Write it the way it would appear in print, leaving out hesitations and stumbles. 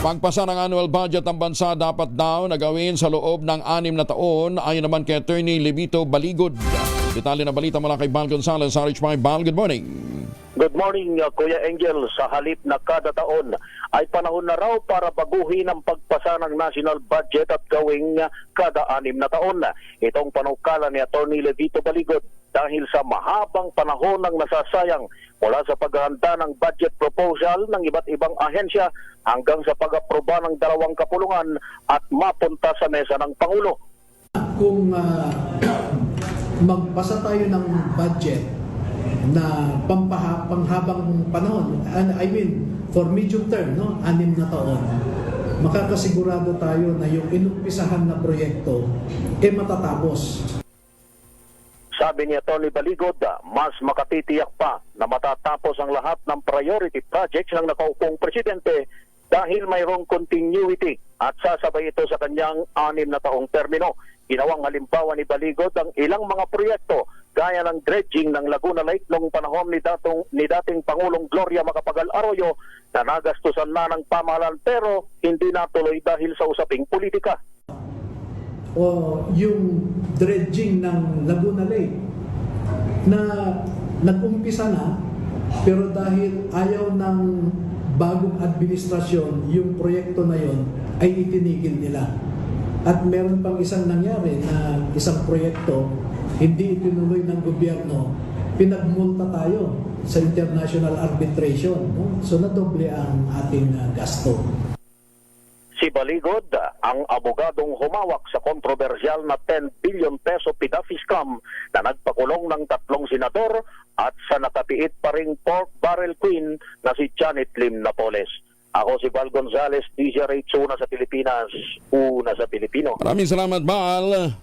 Pagpasa ng annual budget ng bansa dapat daw na gawin sa loob ng 6 na taon ayon naman kay Attorney Levito Baligod. Detalye na balita mula kay Bal Gonzales sa RH5. Bal, good morning. Good morning, Kuya Angel. Sa halip na kada taon ay panahon na raw para baguhin ang pagpasa ng national budget at gawing kada 6 na taon. Itong panukala ni Atty. Levito Baligod dahil sa mahabang panahon ng nasasayang mula sa paghahanda ng budget proposal ng iba't ibang ahensya hanggang sa pag-aproba ng 2 kapulungan at mapunta sa mesa ng Pangulo. Kung magpasa tayo ng budget na panghabang panahon, I mean for medium term, 6 na taon, makakasigurado tayo na yung inumpisahan na proyekto matatapos. Sabi ni Atty. Baligod, mas makatitiyak pa na matatapos ang lahat ng priority projects ng nakaupong presidente dahil mayroong continuity at sasabay ito sa kanyang 6 na taong termino. Ginawang halimbawa ni Baligod ang ilang mga proyekto gaya ng dredging ng Laguna Lake noong panahon ni dating Pangulong Gloria Macapagal Arroyo na nagastusan na ng pamahalaan pero hindi natuloy dahil sa usaping politika. O yung dredging ng Laguna Lake na nag-umpisa na pero dahil ayaw ng bagong administrasyon yung proyekto na yon ay itinigil nila. At meron pang isang nangyari na isang proyekto hindi itinuloy ng gobyerno, pinagmulta tayo sa international arbitration, no? So nadoble ang ating gasto. Si Baligod, ang abogadong humawak sa kontrobersyal na 10 billion peso PIDAFI scam na nagpakulong ng 3 senador at sa nakatiit pa ring pork barrel queen na si Janet Lim Napoles. Ako si Bal Gonzales, DZRH, una sa Pilipinas, una sa Pilipino. Maraming salamat, Bal.